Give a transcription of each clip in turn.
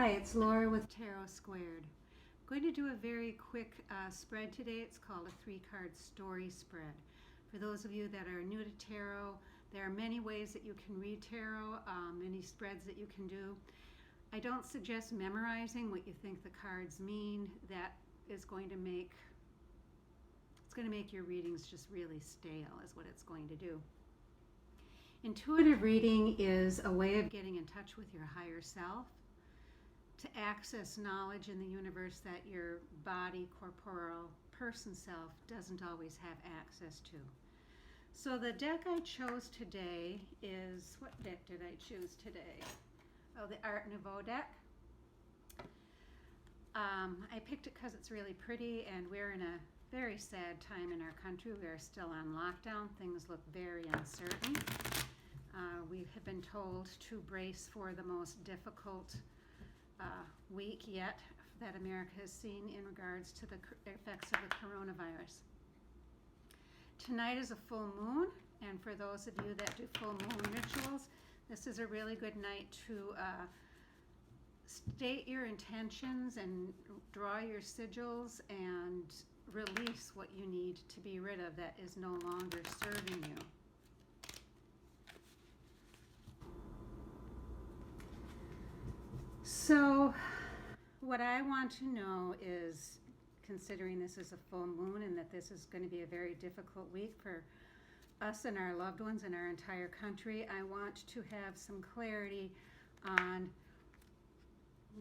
Hi, it's Laura with Tarot Squared. I'm going to do a very quick spread today. It's called a 3-card story spread. For those of you that are new to tarot, there are many ways that you can read tarot, many spreads that you can do. I don't suggest memorizing what you think the cards mean. That is going to make your readings just really stale, is what it's going to do. Intuitive reading is a way of getting in touch with your higher self, to access knowledge in the universe that your body, corporeal, person self doesn't always have access to. So the deck I chose today is, what deck did I choose today? Oh, the Art Nouveau deck. I picked it because it's really pretty, and we're in a very sad time in our country. We are still on lockdown. Things look very uncertain. We have been told to brace for the most difficult week yet that America has seen in regards to the effects of the coronavirus. Tonight is a full moon, and for those of you that do full moon rituals, this is a really good night to state your intentions and draw your sigils and release what you need to be rid of that is no longer serving you. So what I want to know is, considering this is a full moon and that this is going to be a very difficult week for us and our loved ones and our entire country, I want to have some clarity on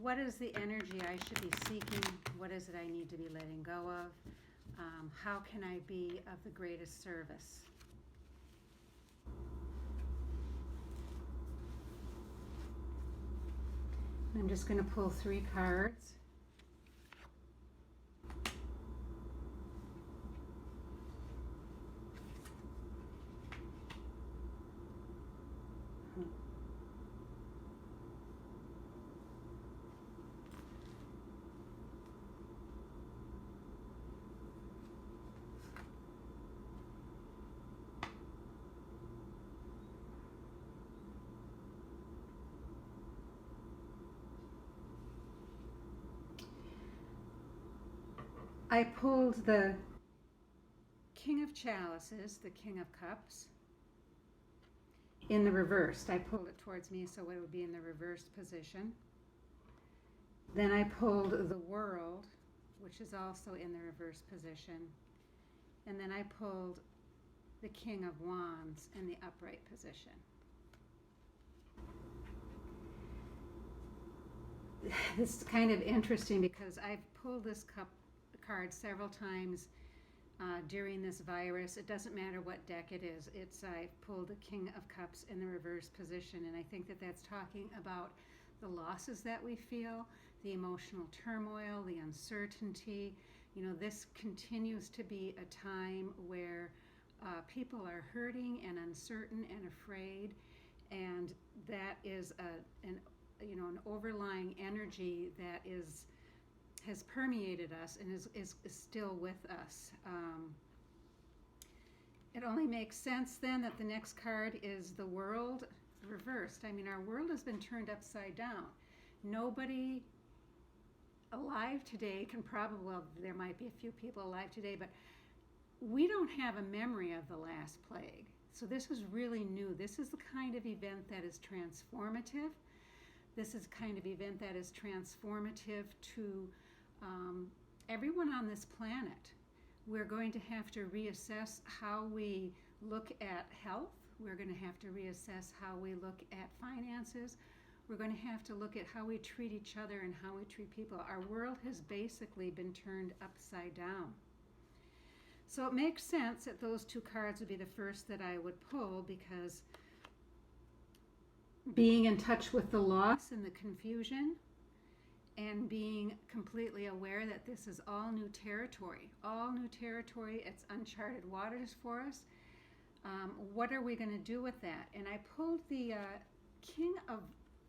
what is the energy I should be seeking, what is it I need to be letting go of, how can I be of the greatest service. I'm just going to pull 3 cards. I pulled the King of Chalices, the King of Cups, in the reversed. I pulled it towards me so it would be in the reversed position. Then I pulled the World, which is also in the reversed position. And then I pulled the King of Wands in the upright position. This is kind of interesting because I've pulled this card several times during this virus. It doesn't matter what deck it is. I've pulled the King of Cups in the reverse position, and I think that that's talking about the losses that we feel, the emotional turmoil, the uncertainty. You know, this continues to be a time where people are hurting and uncertain and afraid, and that is an overlying energy that has permeated us and is still with us. It only makes sense then that the next card is the World reversed. I mean, our world has been turned upside down. Nobody alive today can well, there might be a few people alive today, but we don't have a memory of the last plague. So this is really new. This is the kind of event that is transformative. This is the kind of event that is transformative to everyone on this planet. We're going to have to reassess how we look at health. We're going to have to reassess how we look at finances. We're going to have to look at how we treat each other and how we treat people. Our world has basically been turned upside down. So it makes sense that those 2 cards would be the first that I would pull, because being in touch with the loss and the confusion, and being completely aware that this is all new territory. It's uncharted waters for us. What are we going to do with that? And I pulled the King of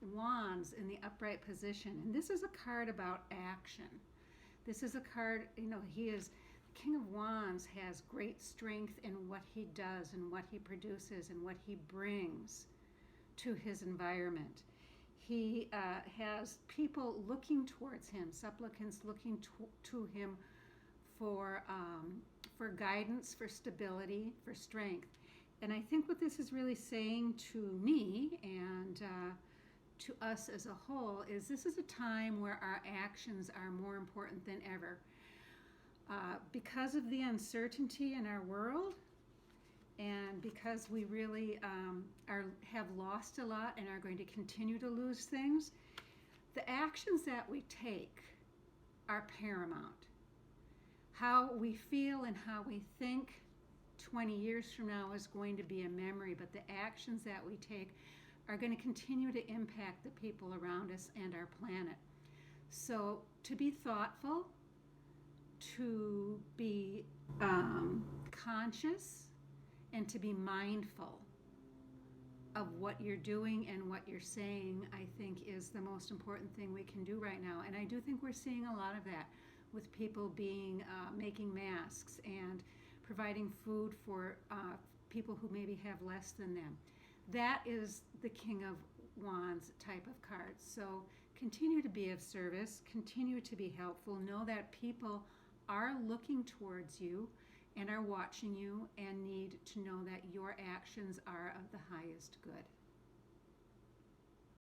Wands in the upright position, and this is a card about action. This is a card, the King of Wands has great strength in what he does and what he produces and what he brings to his environment. He has people looking towards him, supplicants looking to him for guidance, for stability, for strength. And I think what this is really saying to me and to us as a whole is this is a time where our actions are more important than ever. Because of the uncertainty in our world, and because we really have lost a lot and are going to continue to lose things, the actions that we take are paramount. How we feel and how we think 20 years from now is going to be a memory, but the actions that we take are going to continue to impact the people around us and our planet. So to be thoughtful, to be conscious, and to be mindful of what you're doing and what you're saying, I think is the most important thing we can do right now. And I do think we're seeing a lot of that with people making masks and providing food for people who maybe have less than them. That is the King of Wands type of card. So continue to be of service, continue to be helpful. Know that people are looking towards you and are watching you and need to know that your actions are of the highest good.